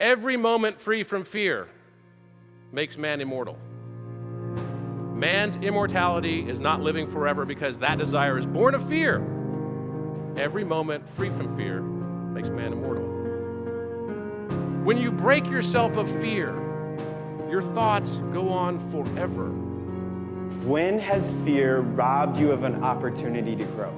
Every moment free from fear makes man immortal. Man's immortality is not living forever because that desire is born of fear. Every moment free from fear makes man immortal. When you break yourself of fear, your thoughts go on forever. When has fear robbed you of an opportunity to grow?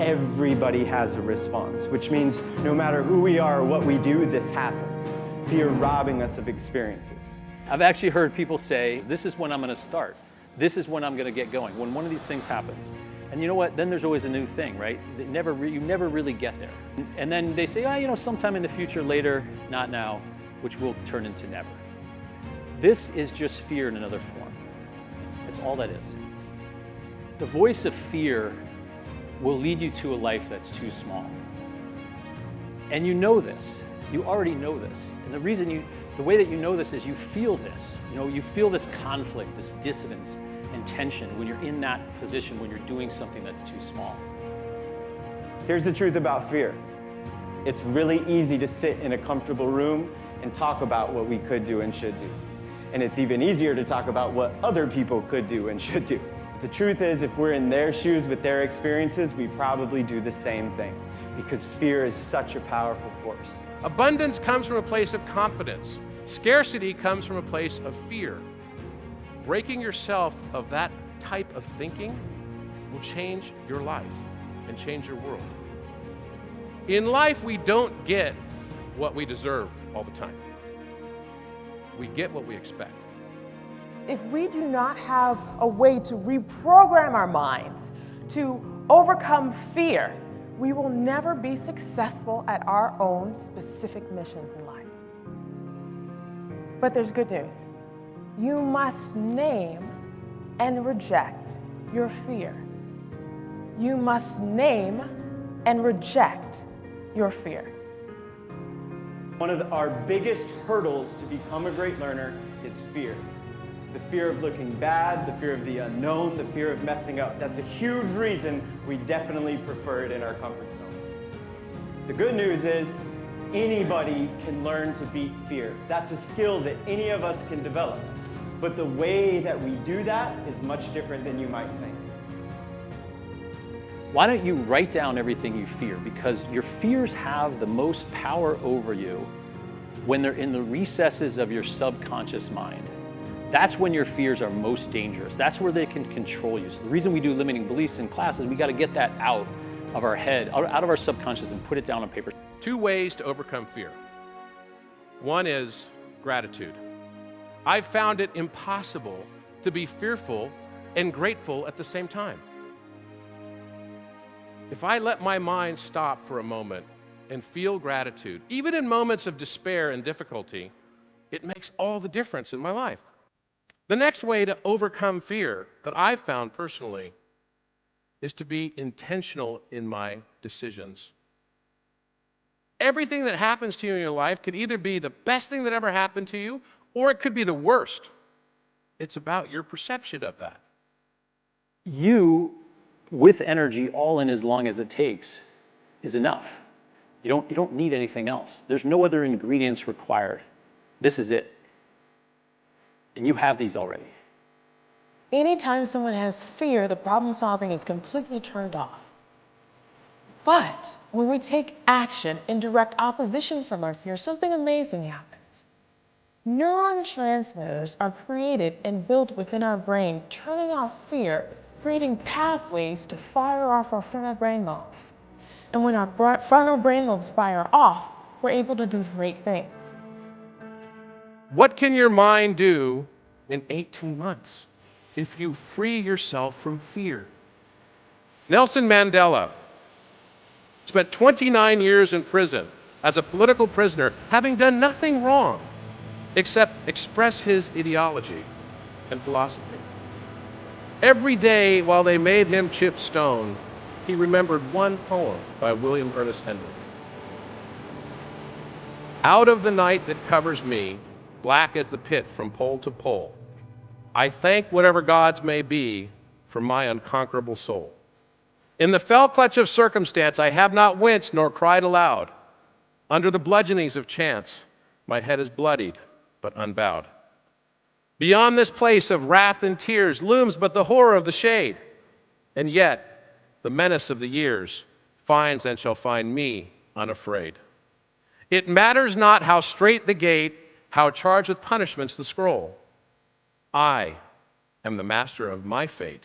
Everybody has a response, which means no matter who we are or what we do, this happens. Fear robbing us of experiences. I've actually heard people say, this is when I'm going to start. This is when I'm going to get going, when one of these things happens. And you know what? Then there's always a new thing, right? You never really get there. And then they say, sometime in the future, later, not now, which will turn into never. This is just fear in another form. That's all that is. The voice of fear will lead you to a life that's too small. And you know this. You already know this. And the way that you know this is you feel this. You feel this conflict, this dissonance and tension when you're in that position, when you're doing something that's too small. Here's the truth about fear. It's really easy to sit in a comfortable room and talk about what we could do and should do. And it's even easier to talk about what other people could do and should do. The truth is, if we're in their shoes with their experiences, we probably do the same thing, because fear is such a powerful force. Abundance comes from a place of confidence. Scarcity comes from a place of fear. Breaking yourself of that type of thinking will change your life and change your world. In life, we don't get what we deserve all the time. We get what we expect. If we do not have a way to reprogram our minds to overcome fear, we will never be successful at our own specific missions in life. But there's good news. You must name and reject your fear. You must name and reject your fear. One of our biggest hurdles to become a great learner is fear. The fear of looking bad, the fear of the unknown, the fear of messing up. That's a huge reason we definitely prefer it in our comfort zone. The good news is anybody can learn to beat fear. That's a skill that any of us can develop. But the way that we do that is much different than you might think. Why don't you write down everything you fear? Because your fears have the most power over you when they're in the recesses of your subconscious mind. That's when your fears are most dangerous. That's where they can control you. So the reason we do limiting beliefs in class is we got to get that out of our head, out of our subconscious, and put it down on paper. 2 ways to overcome fear. One is gratitude. I've found it impossible to be fearful and grateful at the same time. If I let my mind stop for a moment and feel gratitude, even in moments of despair and difficulty, it makes all the difference in my life. The next way to overcome fear that I've found personally is to be intentional in my decisions. Everything that happens to you in your life could either be the best thing that ever happened to you, or it could be the worst. It's about your perception of that. You, with energy, all in as long as it takes, is enough. You don't need anything else. There's no other ingredients required. This is it. And you have these already. Anytime someone has fear, the problem solving is completely turned off. But when we take action in direct opposition from our fear, something amazing happens. Neurotransmitters are created and built within our brain, turning off fear, creating pathways to fire off our frontal brain lobes. And when our frontal brain lobes fire off, we're able to do great things. What can your mind do in 18 months if you free yourself from fear? Nelson Mandela spent 29 years in prison as a political prisoner, having done nothing wrong except express his ideology and philosophy. Every day while they made him chip stone, he remembered one poem by William Ernest Henley. Out of the night that covers me, black as the pit from pole to pole, I thank whatever gods may be for my unconquerable soul. In the fell clutch of circumstance, I have not winced nor cried aloud. Under the bludgeonings of chance, My head is bloodied, but unbowed. Beyond this place of wrath and tears looms but the horror of the shade. And yet, the menace of the years finds and shall find me unafraid. It matters not how strait the gate, how charged with punishments the scroll. I am the master of my fate.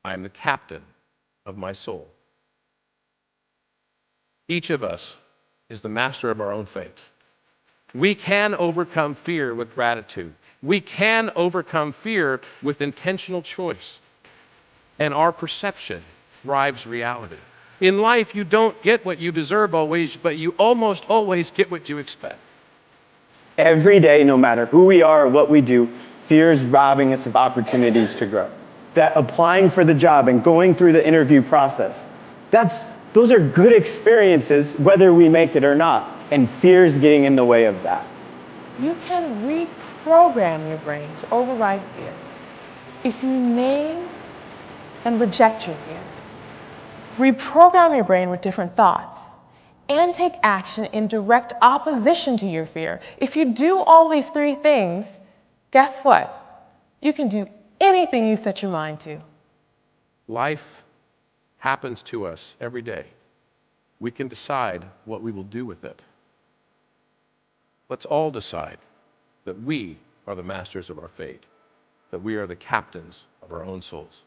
I am the captain of my soul. Each of us is the master of our own fate. We can overcome fear with gratitude. We can overcome fear with intentional choice. And our perception drives reality. In life, you don't get what you deserve always, but you almost always get what you expect. Every day, no matter who we are or what we do, fear is robbing us of opportunities to grow. That applying for the job and going through the interview process, those are good experiences whether we make it or not, and fear is getting in the way of that. You can reprogram your brain to override fear. If you name and reject your fear, reprogram your brain with different thoughts, and take action in direct opposition to your fear. If you do all these three things, guess what? You can do anything you set your mind to. Life happens to us every day. We can decide what we will do with it. Let's all decide that we are the masters of our fate, that we are the captains of our own souls.